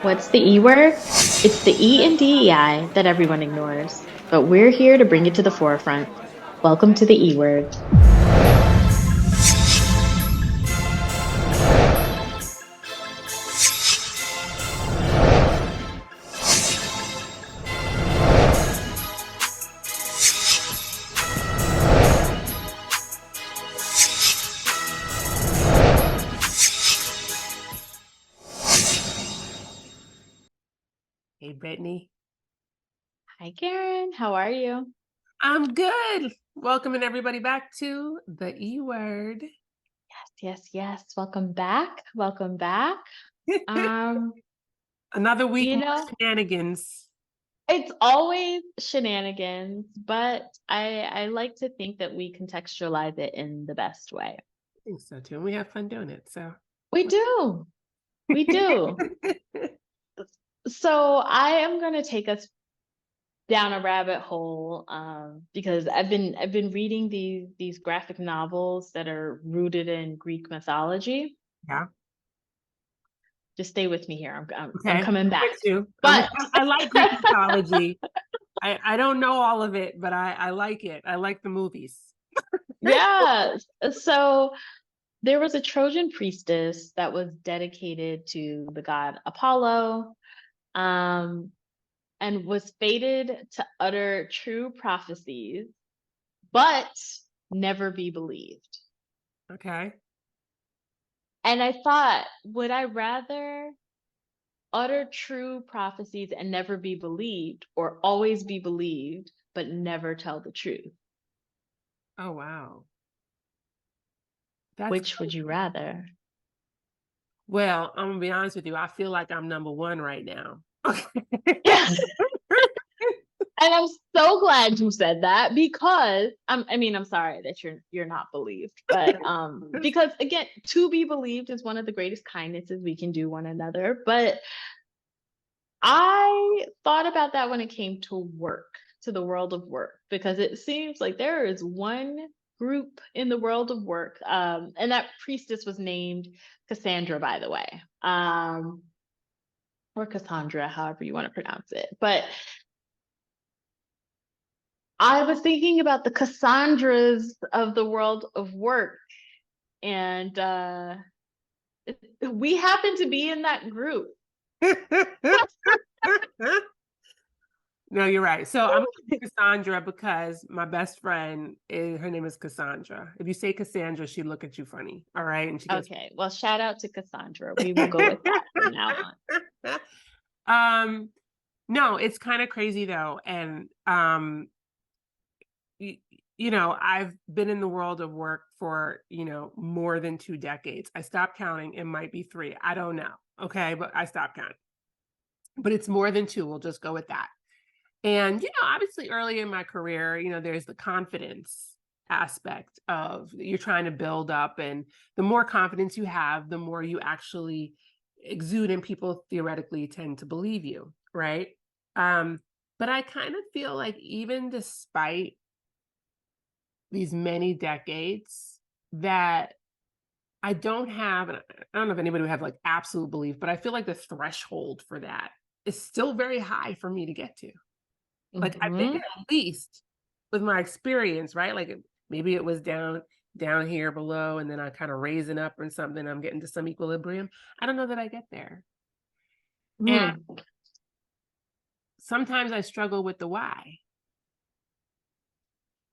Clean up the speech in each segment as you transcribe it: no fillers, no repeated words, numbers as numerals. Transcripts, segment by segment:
What's the E word? It's the E in DEI that everyone ignores, but we're here to bring it to the forefront. Welcome to the E word. Hey, Brittany. Hi, Karen. How are you? I'm good. Welcoming everybody back to the E word. Yes. Welcome back. Welcome back. Um, Another week you more know, shenanigans. it's always shenanigans, but I like to think that we contextualize it in the best way. I think so too. And we have fun doing it. So We do. We do. So I am going to take us down a rabbit hole because I've been reading these graphic novels that are rooted in Greek mythology. yeah. Just stay with me here. I'm Okay. coming back. With you. But I like Greek mythology. I don't know all of it, but I like it. I like the movies. yeah, so there was a Trojan priestess that was dedicated to the god Apollo, um, and was fated to utter true prophecies, but never be believed. Okay. And I thought, would I rather utter true prophecies and never be believed, or always be believed but never tell the truth? Oh, wow. That's Which would you rather? well, I'm gonna be honest with you. I feel like I'm number one right now. Yeah. And I'm so glad you said that because I'm sorry that you're not believed, but because again, to be believed is one of the greatest kindnesses we can do one another. But I thought about that when it came to work, to the world of work, because it seems like there is one group in the world of work, and that priestess was named Cassandra, by the way, or Cassandra, however you want to pronounce it. But I was thinking about the Cassandras of the world of work, and we happen to be in that group. No, you're right. So I'm Cassandra because my best friend her name is Cassandra. If you say Cassandra, she look at you funny. All right. And she goes, Okay, well, shout out to Cassandra. We will go with that from now on. um, no, it's kind of crazy though. And you, I've been in the world of work for, more than 2 decades. I stopped counting. It might be 3. I don't know. Okay, but I stopped counting. But it's more than 2. We'll just go with that. And, obviously early in my career, there's the confidence aspect of you're trying to build up. And the more confidence you have, the more you actually exude and people theoretically tend to believe you. Right. But I kind of feel like even despite these many decades that I don't have, and I don't know if anybody would have like absolute belief, but I feel like the threshold for that is still very high for me to get to. Like, I think Hmm. at least with my experience, right? Like, maybe it was down here below, and then I kind of raising up or something, I'm getting to some equilibrium. I don't know that I get there. And Hmm. sometimes I struggle with the why.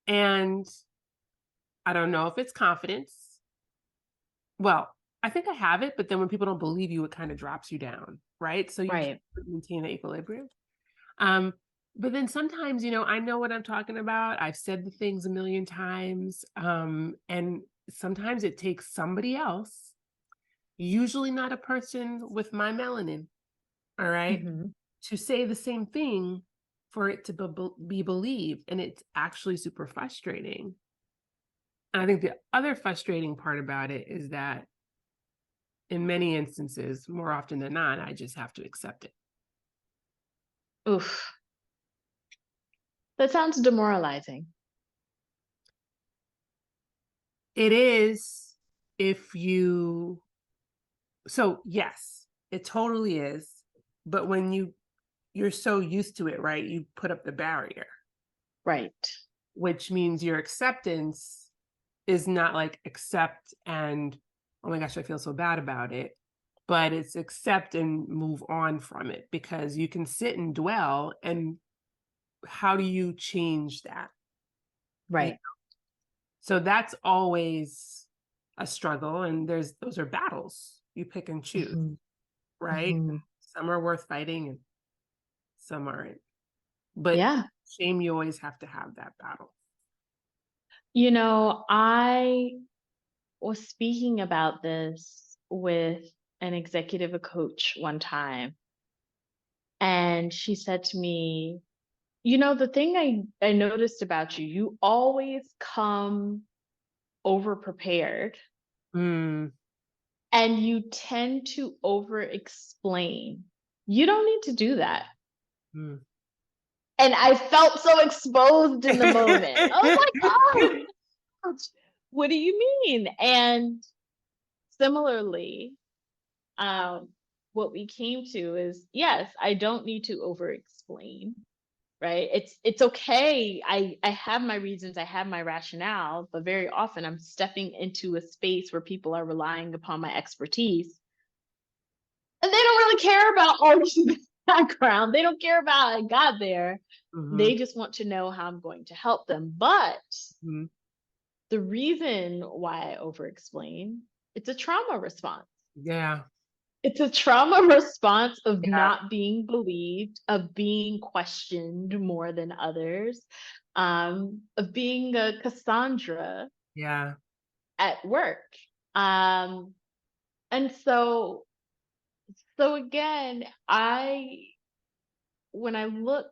And I don't know if it's confidence. Well, I think I have it, but then when people don't believe you, it kind of drops you down, right? So you can't Right. maintain the equilibrium. Um, but then sometimes, I know what I'm talking about. I've said the things a million times. And sometimes it takes somebody else, usually not a person with my melanin, all right, Hmm. to say the same thing for it to be believed. And it's actually super frustrating. And I think the other frustrating part about it is that in many instances, more often than not, I just have to accept it. Oof. That sounds demoralizing. It is if you So, yes, it totally is. But when you're so used to it, right? You put up the barrier, Right. which means your acceptance is not like accept and, oh my gosh, I feel so bad about it. But it's accept and move on from it, because you can sit and dwell. And how do you change that? You know? Right. So that's always a struggle. And those are battles you pick and choose, Mhm. right? Mhm. Some are worth fighting and some aren't. But Yeah. shame, you always have to have that battle. I was speaking about this with an executive, a coach one time, and she said to me, the thing I noticed about you, you always come over prepared Mm, and you tend to over explain. You don't need to do that. mm. And I felt so exposed in the moment. I was like, oh, gosh, what do you mean? And similarly, um, what we came to is, yes, I don't need to over explain, right? It's okay. I have my reasons, I have my rationale, but very often I'm stepping into a space where people are relying upon my expertise, and they don't really care about all the background. They don't care about how I got there. Mhm, They just want to know how I'm going to help them. But mhm. the reason why I over explain, it's a trauma response. Yeah, It's a trauma response of yeah, not being believed, of being questioned more than others, of being a Cassandra yeah. at work. Um, and so again, when I look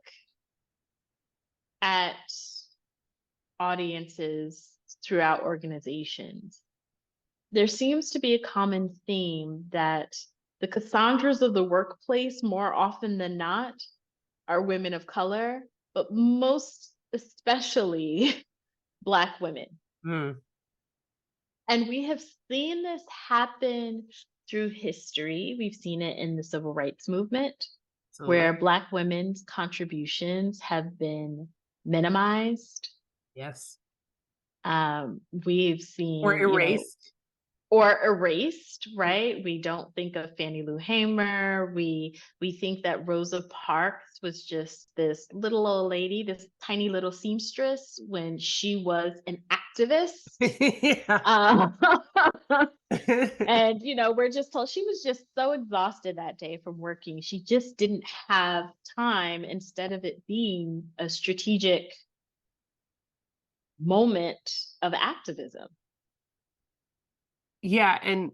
at audiences throughout organizations, there seems to be a common theme that the Cassandras of the workplace, more often than not, are women of color, but most especially Black women. Mm, And we have seen this happen through history. We've seen it in the civil rights movement, absolutely. where Black women's contributions have been minimized. Yes. We've Or seen, erased. or erased, right? We don't think of Fannie Lou Hamer. We think that Rosa Parks was just this little old lady, this tiny little seamstress, when she was an activist. Yeah. Uh, and we're just told she was just so exhausted that day from working. She just didn't have time, instead of it being a strategic moment of activism. Yeah, and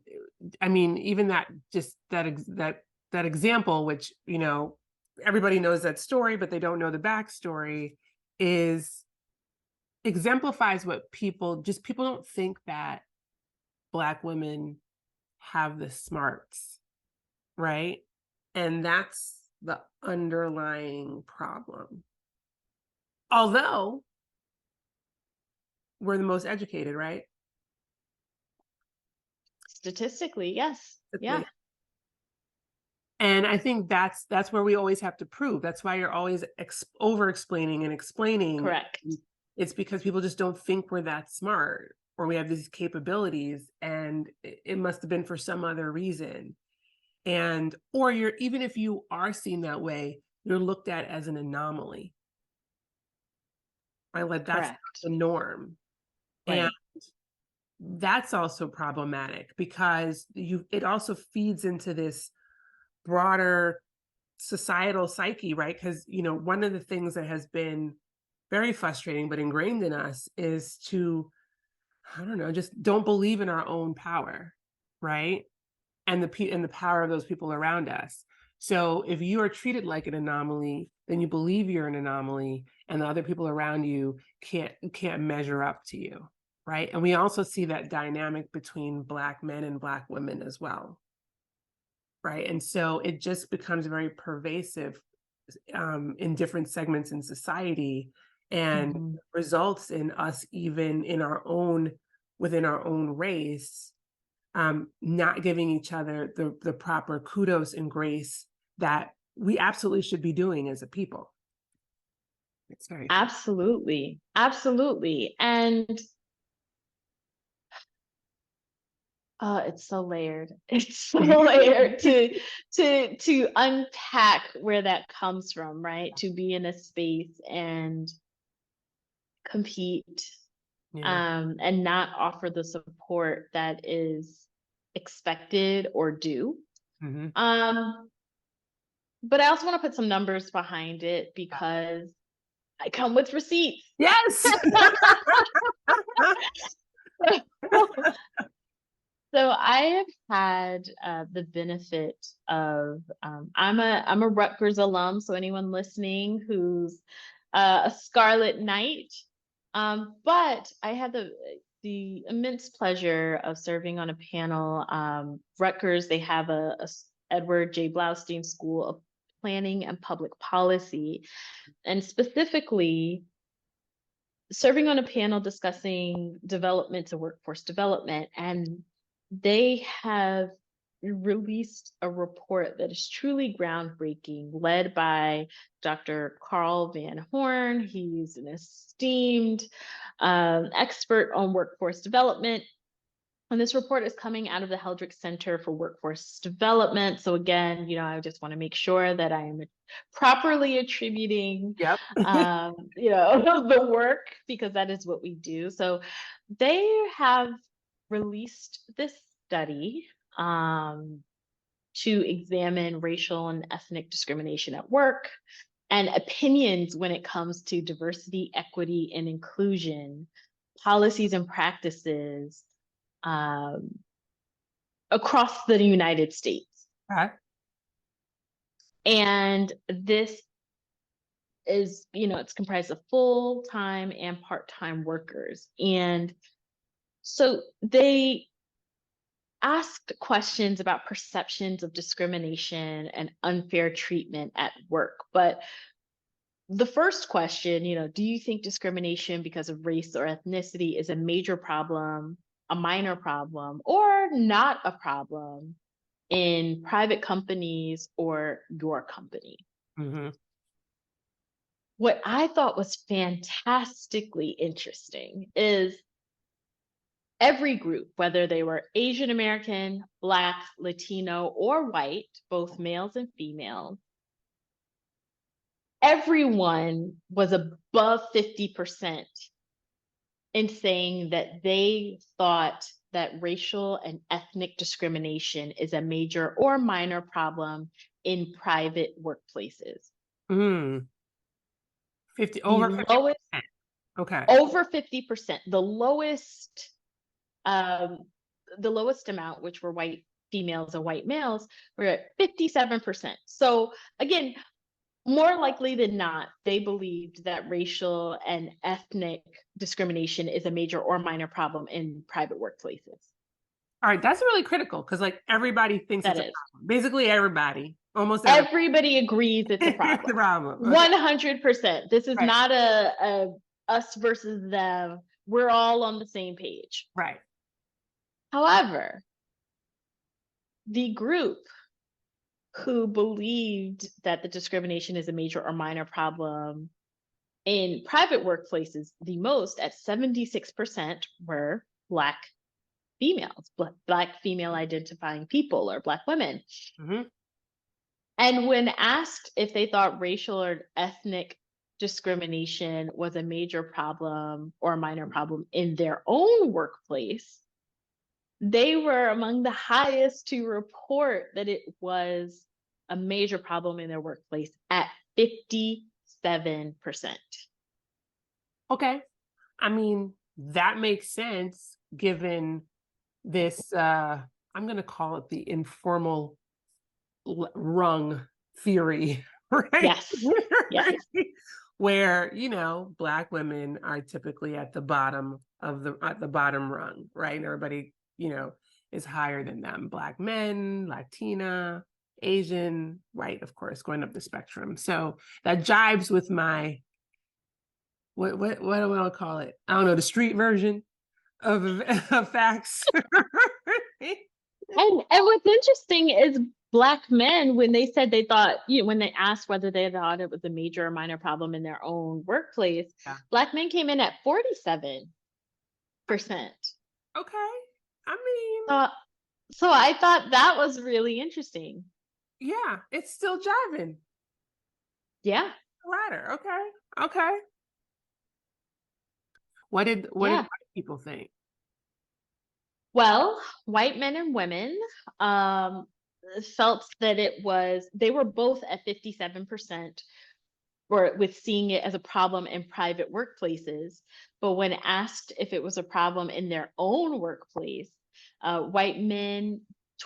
I mean, even that, just that example, which everybody knows that story, but they don't know the backstory, is exemplifies what people don't think that Black women have the smarts, right? And that's the underlying problem. Although we're the most educated, right? Statistically, yes. Yeah, And I think that's where we always have to prove. That's why you're always over explaining and explaining. correct. It's because people just don't think we're that smart, or we have these capabilities, and it must have been for some other reason. And or you're even if you are seen that way, you're looked at as an anomaly. Right? Like that's not Correct. the norm. And Right. that's also problematic, because it also feeds into this broader societal psyche, right? Because one of the things that has been very frustrating but ingrained in us is to, I don't know, just don't believe in our own power, right? And the power of those people around us. So if you are treated like an anomaly, then you believe you're an anomaly, and the other people around you can't measure up to you, right? And we also see that dynamic between Black men and Black women as well, right? And so it just becomes very pervasive in different segments in society, and Mhm. results in us, even within our own race, not giving each other the proper kudos and grace that we absolutely should be doing as a people. It's very cool. Absolutely. Absolutely. And it's so layered. It's so layered to unpack where that comes from, right? To be in a space and compete, Yeah. and not offer the support that is expected or due. Mhm. But I also want to put some numbers behind it because I come with receipts. Yes. So I have had the benefit of I'm a Rutgers alum. So anyone listening who's a Scarlet Knight, but I had the immense pleasure of serving on a panel. Rutgers, they have a Edward J. Blaustein School of Planning and Public Policy, and specifically serving on a panel discussing development to workforce development. And they have released a report that is truly groundbreaking, led by Dr. Carl Van Horn. He's an esteemed expert on workforce development. And this report is coming out of the Heldrick Center for Workforce Development. So again, I just want to make sure that I am properly attributing, Yep. the work, because that is what we do. So they have released this study to examine racial and ethnic discrimination at work and opinions when it comes to diversity, equity, and inclusion, policies and practices across the United States. Okay. And this is, it's comprised of full-time and part-time workers. And so they asked questions about perceptions of discrimination and unfair treatment at work. But the first question, do you think discrimination because of race or ethnicity is a major problem, a minor problem, or not a problem in private companies or your company? Mm-hmm. What I thought was fantastically interesting is every group, whether they were Asian American, Black, Latino, or white, both males and females, everyone was above 50% in saying that they thought that racial and ethnic discrimination is a major or minor problem in private workplaces. 50 over 50%. Lowest, Okay. over 50%. The lowest amount, which were white females and white males, were at 57%. So again, more likely than not, they believed that racial and ethnic discrimination is a major or minor problem in private workplaces. All right, that's really critical because everybody thinks That it's is. a problem. Basically everybody, almost Everybody agrees it's a problem. It's a problem. Okay. 100%. This is Right. not a us versus them. We're all on the same page. Right. However, the group who believed that the discrimination is a major or minor problem in private workplaces, the most at 76% were Black females, Black female identifying people, or Black women. Mm-hmm. And when asked if they thought racial or ethnic discrimination was a major problem or a minor problem in their own workplace, they were among the highest to report that it was a major problem in their workplace at 57%. Okay. I mean, that makes sense given this, I'm going to call it the informal rung theory, right? Yes. Yes. Where, Black women are typically at the bottom rung, right? And everybody, is higher than them. Black men, Latina, Asian, white, of course, going up the spectrum. So that jives with my, what do I want to call it? I don't know, the street version of facts. And what's interesting is Black men, when they said they thought, when they asked whether they thought it was a major or minor problem in their own workplace, Yeah. Black men came in at 47%. Okay. I mean, So, so I thought that was really interesting. yeah, it's still jiving. Yeah. Ladder. Okay. Okay. What did Yeah. white people think? Well, white men and women um, felt that they were both at 57% or with seeing it as a problem in private workplaces. But when asked if it was a problem in their own workplace, white men,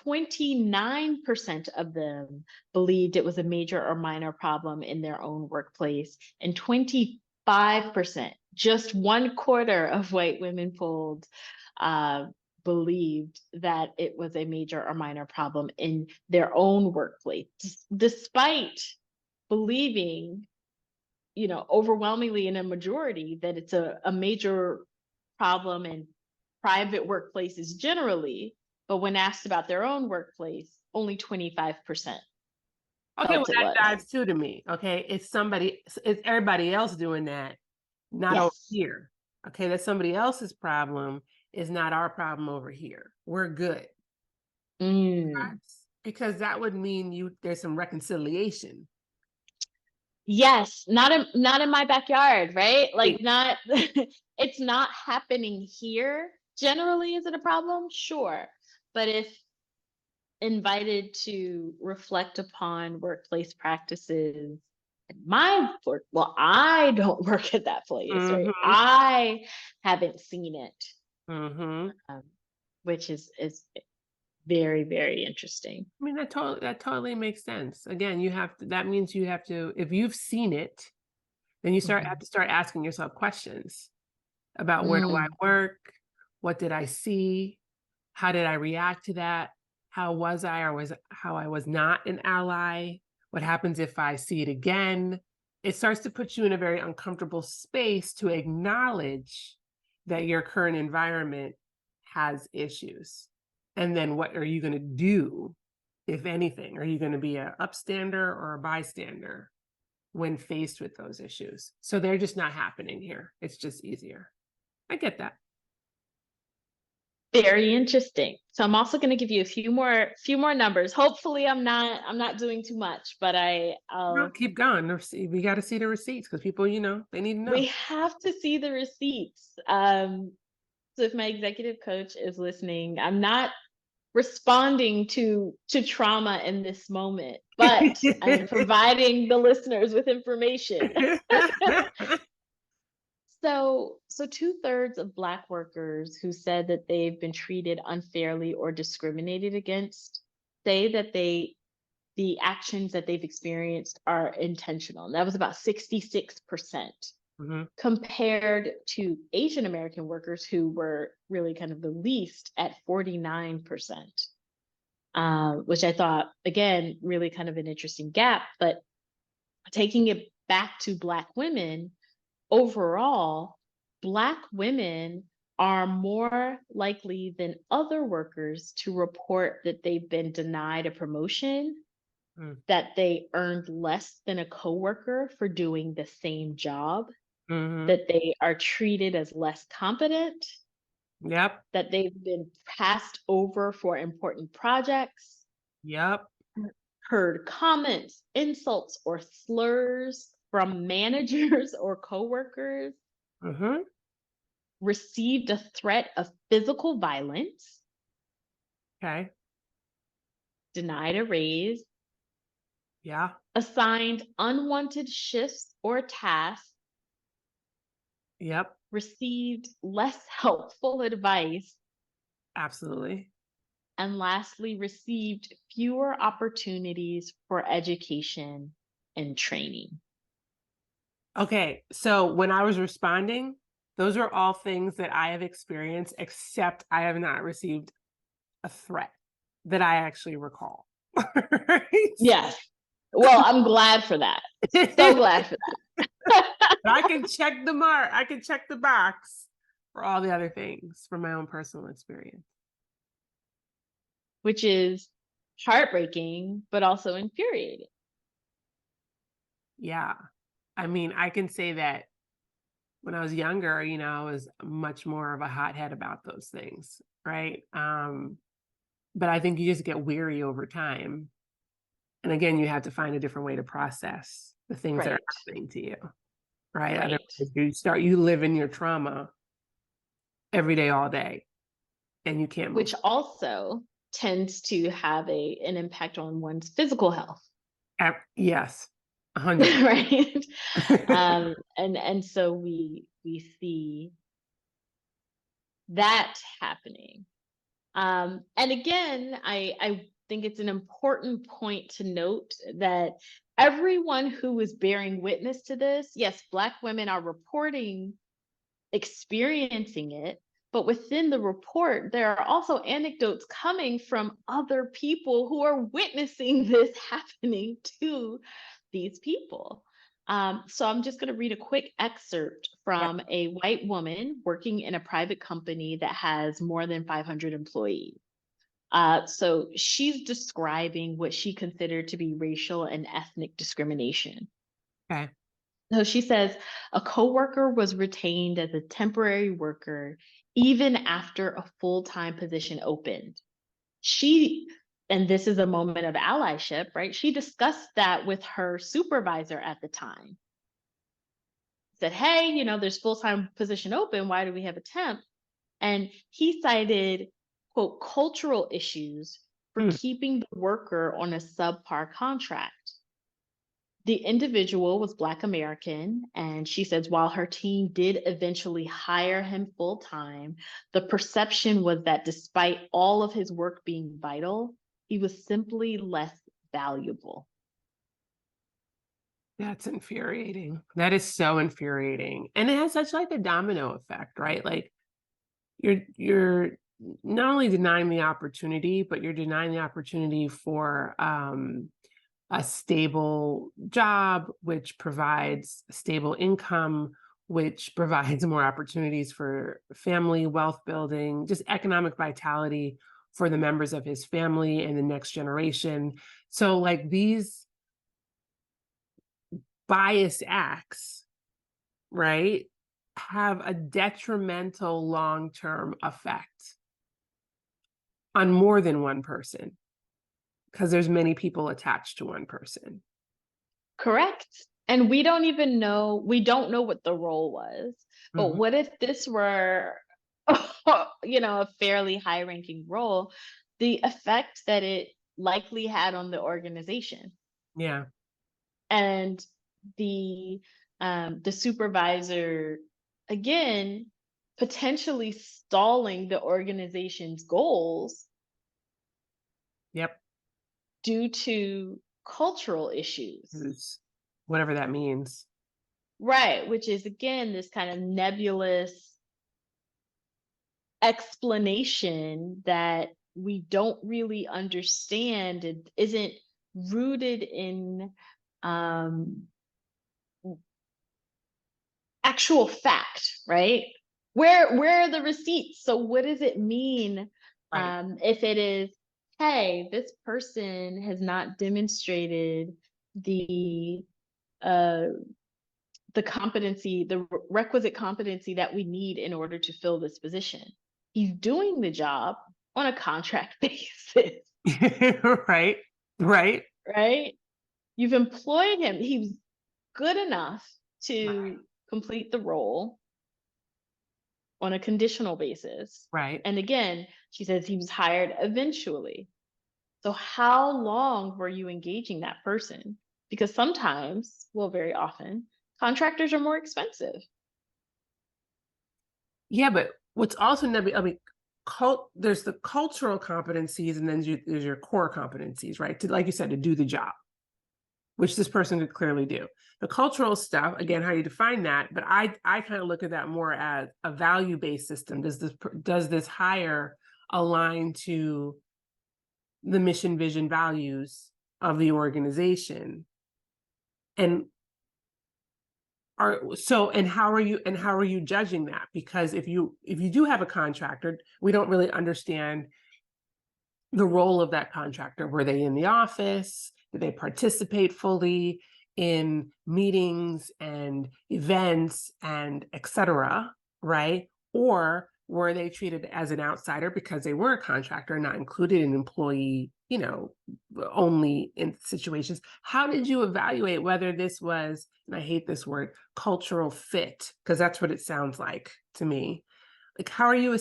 29% of them believed it was a major or minor problem in their own workplace, and 25%, just one quarter of white women polled, uh, believed that it was a major or minor problem in their own workplace, despite believing, overwhelmingly in a majority that it's a major problem in private workplaces generally. But when asked about their own workplace, only 25% Okay, well felt it that was. dives too to me. Okay, it's everybody else doing that, not over Yes. here. Okay, that's somebody else's problem. Is not our problem over here. We're good. Mm. Right? Because that would mean there's some reconciliation. Yes, not in my backyard, right? Hey, Like not it's not happening here. Generally, is it a problem? Sure. But if invited to reflect upon workplace practices at my work, well, I don't work at that place, right? mm-hmm, I haven't seen it, mm-hmm. um, which is very, very interesting. I mean that totally makes sense. Again, that means you have to, if you've seen it, then you have Mhm. to start asking yourself questions about where do I Mm. work? What did I see? How did I react to that? How was I or was how I was not an ally? What happens if I see it again? It starts to put you in a very uncomfortable space to acknowledge that your current environment has issues. And then what are you going to do, if anything? Are you going to be a upstander or a bystander when faced with those issues? So they're just not happening here. It's just easier. I get that. Very interesting. So I'm also going to give you a few more numbers. Hopefully I'm not doing too much, but No, I'll keep going. We got to see the receipts because people, they need to we know. have to see the receipts. So if my executive coach is listening, I'm not responding to trauma in this moment, but I'm providing the listeners with information. So 2/3 of Black workers who said that they've been treated unfairly or discriminated against say that the actions that they've experienced are intentional. And that was about 66%, Mhm. compared to Asian American workers who were really kind of the least at 49%, which I thought, again, really kind of an interesting gap. But taking it back to Black women, overall, Black women are more likely than other workers to report that they've been denied a promotion, Mm. that they earned less than a coworker for doing the same job, Mhm. that they are treated as less competent, Yep. that they've been passed over for important projects, Yep. heard comments, insults, or slurs from managers or coworkers, Mhm. received a threat of physical violence, Okay. denied a raise, Yeah. assigned unwanted shifts or tasks, Yep. received less helpful advice, Absolutely. and lastly, received fewer opportunities for education and training. Okay. So when I was responding, those are all things that I have experienced, except I have not received a threat that I actually recall. Right? Yes. Well, I'm glad for that. So glad for that. But I can check the mark. I can check the box for all the other things from my own personal experience. Which is heartbreaking, but also infuriating. Yeah. I mean, I can say that when I was younger, I was much more of a hothead about those things, right? But I think you just get weary over time. And again, you have to find a different way to process the things that are Right. happening to you, right? Right. Otherwise, you live in your trauma every day, all day, and you can't move. Which also tends to have an impact on one's physical health. Yes, 100%. Right. And so we see that happening. And again, I think it's an important point to note that everyone who is bearing witness to this, yes, Black women are reporting experiencing it, but within the report, there are also anecdotes coming from other people who are witnessing this happening to these people. So I'm just going to read a quick excerpt Yeah. from a white woman working in a private company that has more than 500 employees. So she's describing what she considered to be racial and ethnic discrimination. Okay. So she says a coworker was retained as a temporary worker even after a full-time position opened. She, and this is a moment of allyship, right? She discussed that with her supervisor at the time. Said, hey, there's full-time position open. Why do we have a temp? And he cited, quote, cultural issues for Hmm. keeping the worker on a subpar contract. The individual was Black American, and she says while her team did eventually hire him full time, the perception was that despite all of his work being vital, he was simply less valuable. That's infuriating. That is so infuriating. And it has such like a domino effect, right? Like you're not only denying the opportunity, but you're denying the opportunity for a stable job, which provides stable income, which provides more opportunities for family wealth building, just economic vitality for the members of his family and the next generation. So like these bias acts, right, have a detrimental long-term effect on more than one person because there's many people attached to one person. Correct. And we don't know what the role was. But Mhm. what if this were, a fairly high ranking role, the effect that it likely had on the organization? Yeah. And the the supervisor, again, potentially stalling the organization's goals Yep. due to cultural issues. Who's whatever that means. Right, which is again this kind of nebulous explanation that we don't really understand. It isn't rooted in um, actual fact, right? Where are the receipts? So what does it mean Right. if it is, hey, this person has not demonstrated the uh, the requisite competency that we need in order to fill this position. He's doing the job on a contract basis, Right. Right. right? You've employed him. He was good enough Right. to complete the role on a conditional basis. Right. And again, she says he was hired eventually. So how long were you engaging that person? Because sometimes, well, very often, contractors are more expensive. Yeah, but what's also I mean, there's the cultural competencies, and then there's your core competencies, right? To, like you said, to do the job, which this person could clearly do. The cultural stuff, again, how you define that, but I kind of look at that more as a value-based system. Does this hire align to the mission, vision, values of the organization? And how are you judging that? Because if you do have a contractor, we don't really understand the role of that contractor. Were they in the office? Did they participate fully in meetings and events and et cetera, right? Or were they treated as an outsider because they were a contractor, not included in employee, only in situations? How did you evaluate whether this was, and I hate this word, cultural fit? Because that's what it sounds like to me. Like, how are you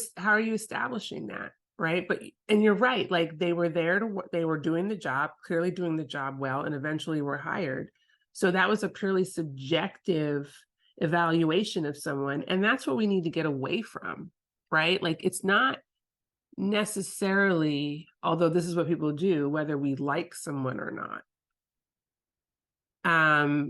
establishing that? Right. And you're right. Like, they were there to work, they were doing the job, clearly doing the job well, and eventually were hired. So that was a purely subjective evaluation of someone. And that's what we need to get away from. Right. Like, it's not necessarily, although this is what people do, whether we like someone or not.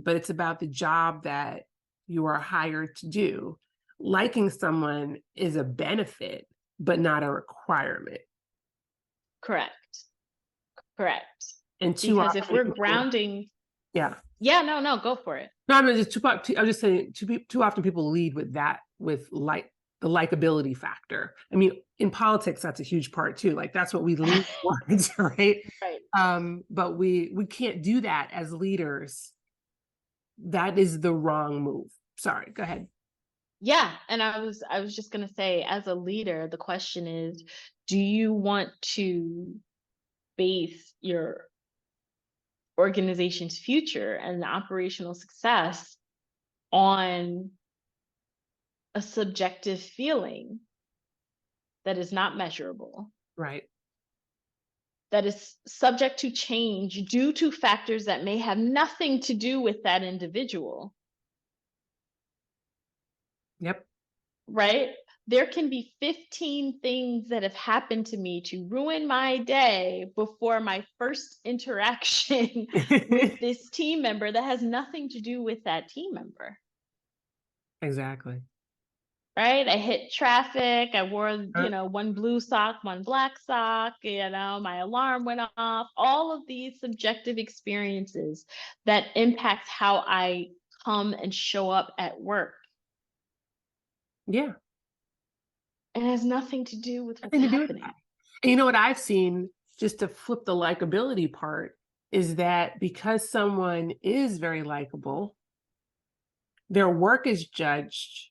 But it's about the job that you are hired to do. Liking someone is a benefit, but not a requirement. Correct. And Because if we're grounding, yeah, no, go for it. No, I'm just saying too often people lead with that, with like the likability factor. I mean, in politics, that's a huge part too. Like, that's what we lean towards, right? Right. But we can't do that as leaders. That is the wrong move. Sorry, go ahead. Yeah, and I was just going to say, as a leader, the question is, do you want to base your organization's future and operational success on a subjective feeling that is not measurable, Right. that is subject to change due to factors that may have nothing to do with that individual? Yep. Right? There can be 15 things that have happened to me to ruin my day before my first interaction with this team member that has nothing to do with that team member. Exactly. Right? I hit traffic. I wore, one blue sock, one black sock, my alarm went off. All of these subjective experiences that impacts how I come and show up at work. Yeah. It has nothing to do with what's Nothing to do with happening. that. And you know what I've seen, just to flip the likability part, is that because someone is very likable, their work is judged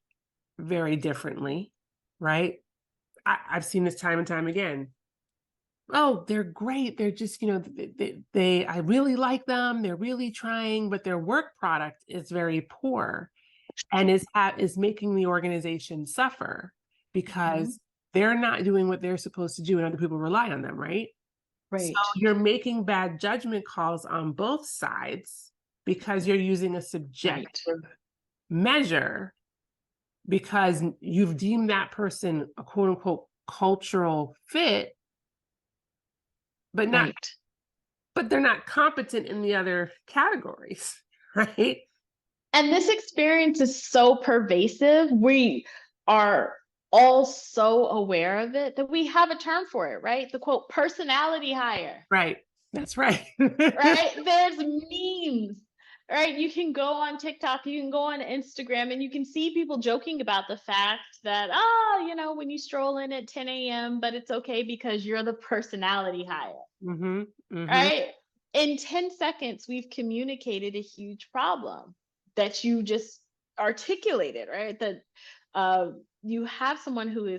very differently, right? I've seen this time and time again. Oh, they're great. They're just, I really like them. They're really trying, but their work product is very poor and is making the organization suffer because they're not doing what they're supposed to do and other people rely on them, right? Right. So you're making bad judgment calls on both sides because you're using a subjective measure, because you've deemed that person a quote unquote cultural fit, but they're not competent in the other categories, right? And this experience is so pervasive. We are all so aware of it that we have a term for it, right? The quote, personality hire. Right. That's right. Right? There's memes, right? You can go on TikTok, you can go on Instagram, and you can see people joking about the fact that, when you stroll in at 10 a.m., but it's okay because you're the personality hire. Right? In 10 seconds, we've communicated a huge problem that you just articulated, right? That you have someone who